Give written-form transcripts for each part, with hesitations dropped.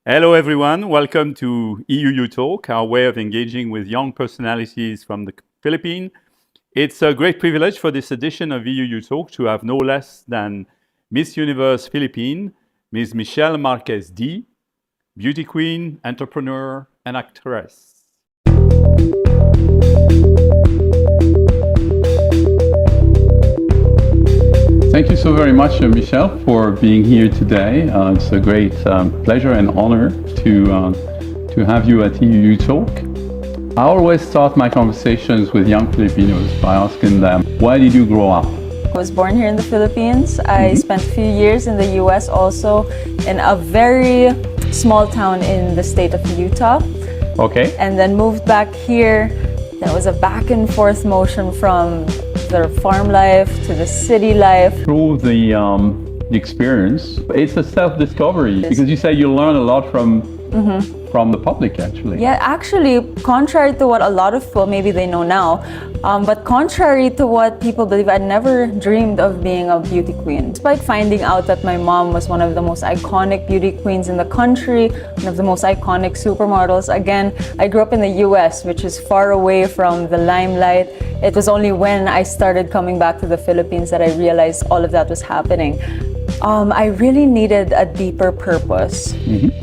Hello, everyone. Welcome to EUYouTalk, our way of engaging with young personalities from the Philippines. It's a great privilege for this edition of EUYouTalk to have no less than Miss Universe Philippines, Ms. Michelle Marquez Dee, beauty queen, entrepreneur, and actress. Thank you so very much, Michelle, for being here today. It's a great pleasure and honor to have you at EUYouTalk. I always start my conversations with young Filipinos by asking them, where did you grow up? I was born here in the Philippines. I spent a few years in the US also, in a very small town in the state of Utah. Okay. And then moved back here. There was a back and forth motion from the farm life to the city life. Through the experience, it's a self-discovery because you say you learn a lot from the public, actually. Yeah, actually, contrary to what a lot of people, maybe they know now, but contrary to what people believe, I never dreamed of being a beauty queen. Despite finding out that my mom was one of the most iconic beauty queens in the country, one of the most iconic supermodels. Again, I grew up in the US, which is far away from the limelight. It was only when I started coming back to the Philippines that I realized all of that was happening. I really needed a deeper purpose,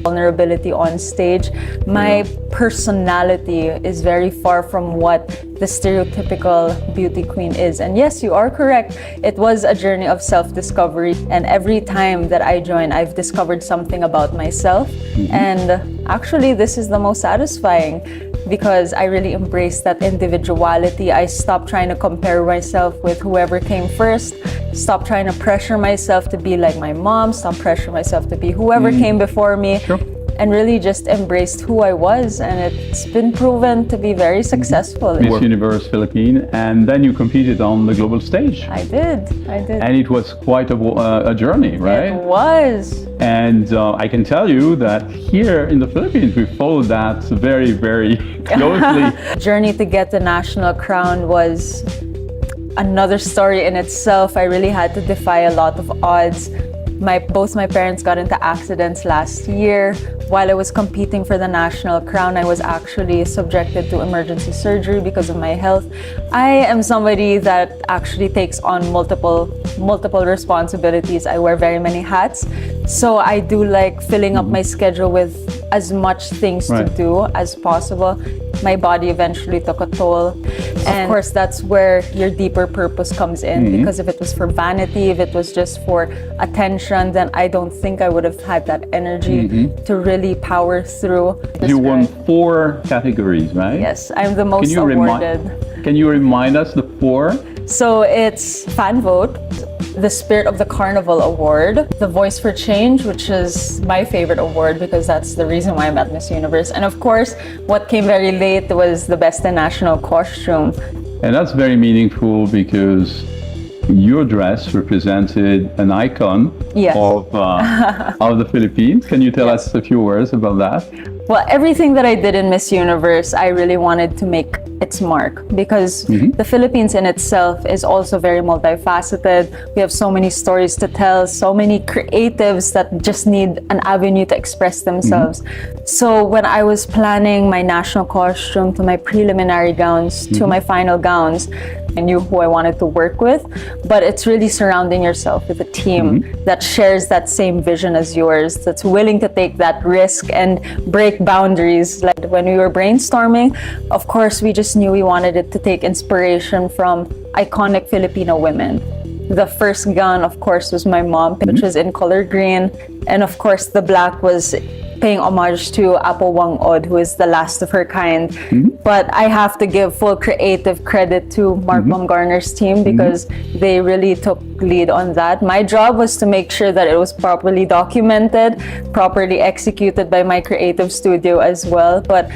vulnerability on stage. My personality is very far from what the stereotypical beauty queen is. And yes, you are correct. It was a journey of self-discovery. And every time that I join, I've discovered something about myself. And actually, this is the most satisfying because I really embraced that individuality. I stopped trying to compare myself with whoever came first. Stop trying to pressure myself to be like my mom. Stop pressure myself to be whoever came before me. Sure. And really just embraced who I was. And it's been proven to be very successful. Miss Universe Philippines, and then you competed on the global stage. I did. And it was quite a journey, right? It was. And I can tell you that here in the Philippines, we followed that very, very closely. Journey to get the national crown was another story in itself. I really had to defy a lot of odds. Both my parents got into accidents last year. While I was competing for the national crown, I was actually subjected to emergency surgery because of my health. I am somebody that actually takes on multiple responsibilities. I wear very many hats. So I do like filling up my schedule with as much things to do as possible. My body eventually took a toll. And of course, that's where your deeper purpose comes in. Because if it was for vanity, if it was just for attention, then I don't think I would have had that energy to really power through. You won 4 categories, right? Yes, I'm the most awarded. Can you remind us the 4? So it's Fan Vote, the Spirit of the Carnival Award, the Voice for Change, which is my favorite award because that's the reason why I'm at Miss Universe. And of course, what came very late was the Best in National Costume. And that's very meaningful because your dress represented an icon of the Philippines. Can you tell us a few words about that? Well, everything that I did in Miss Universe, I really wanted to make its mark because the Philippines in itself is also very multifaceted. We have so many stories to tell, so many creatives that just need an avenue to express themselves. So when I was planning my national costume to my preliminary gowns to my final gowns, I knew who I wanted to work with, but it's really surrounding yourself with a team that shares that same vision as yours, that's willing to take that risk and break boundaries. Like when we were brainstorming, of course, we just knew we wanted it to take inspiration from iconic Filipino women. The first gown, of course, was my mom, which was in color green. And of course, the black was paying homage to Apo Wang Od, who is the last of her kind. But I have to give full creative credit to Mark Baumgartner's team because they really took lead on that. My job was to make sure that it was properly documented, properly executed by my creative studio as well. But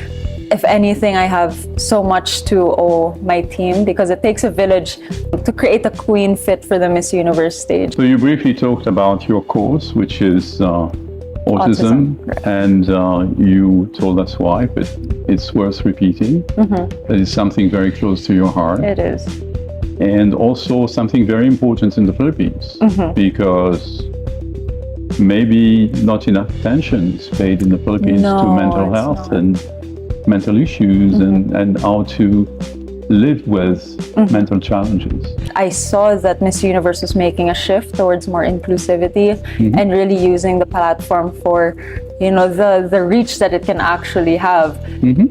if anything, I have so much to owe my team because it takes a village to create a queen fit for the Miss Universe stage. So you briefly talked about your cause, which is autism, and you told us why, but it's worth repeating. That is something very close to your heart. It is. And also something very important in the Philippines, because maybe not enough attention is paid in the Philippines to mental health and mental issues and how to live with mental challenges. I saw that Miss Universe was making a shift towards more inclusivity and really using the platform for, you know, the reach that it can actually have.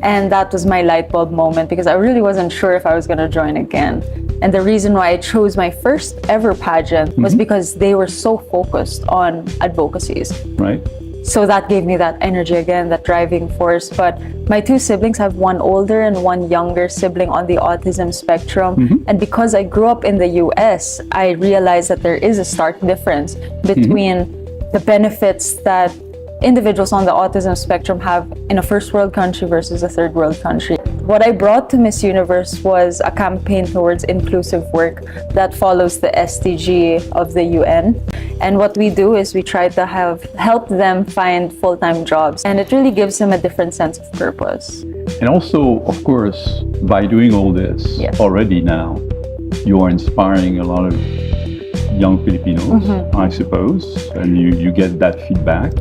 And that was my light bulb moment, because I really wasn't sure if I was going to join again. And the reason why I chose my first ever pageant was because they were so focused on advocacies. Right. So that gave me that energy again, that driving force. But my two siblings, have one older and one younger sibling on the autism spectrum. And because I grew up in the US, I realized that there is a stark difference between the benefits that individuals on the autism spectrum have in a first world country versus a third world country. What I brought to Miss Universe was a campaign towards inclusive work that follows the SDG of the UN. And what we do is we try to help them find full-time jobs. And it really gives them a different sense of purpose. And also, of course, by doing all this already now, you are inspiring a lot of young Filipinos, I suppose, and you get that feedback.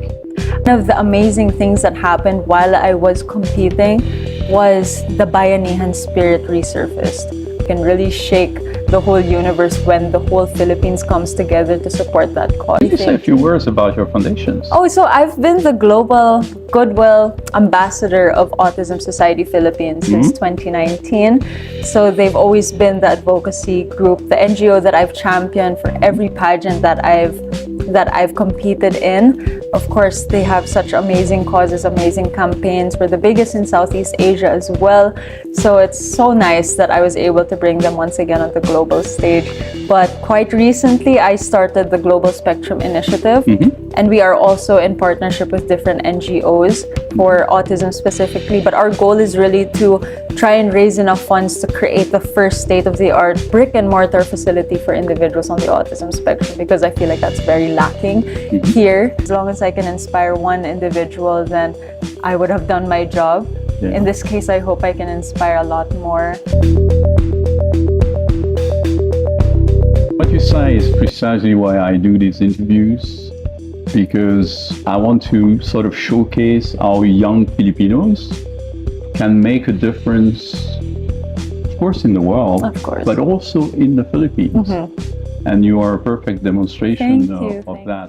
One of the amazing things that happened while I was competing was the Bayanihan spirit resurfaced. You can really shake the whole universe when the whole Philippines comes together to support that cause. Can you say a few words about your foundations? Oh, so I've been the Global Goodwill Ambassador of Autism Society Philippines since 2019. So they've always been the advocacy group, the NGO that I've championed for every pageant that I've competed in. Of course, they have such amazing causes, amazing campaigns. We're the biggest in Southeast Asia as well. So it's so nice that I was able to bring them once again on the global stage. But quite recently, I started the Global Spectrum Initiative. And we are also in partnership with different NGOs for autism specifically. But our goal is really to try and raise enough funds to create the first state-of-the-art brick-and-mortar facility for individuals on the autism spectrum, because I feel like that's very lacking here. As long as I can inspire one individual, then I would have done my job. In this case, I hope I can inspire a lot more. What you say is precisely why I do these interviews, because I want to sort of showcase how young Filipinos can make a difference, of course, in the world, but also in the Philippines. And you are a perfect demonstration of that.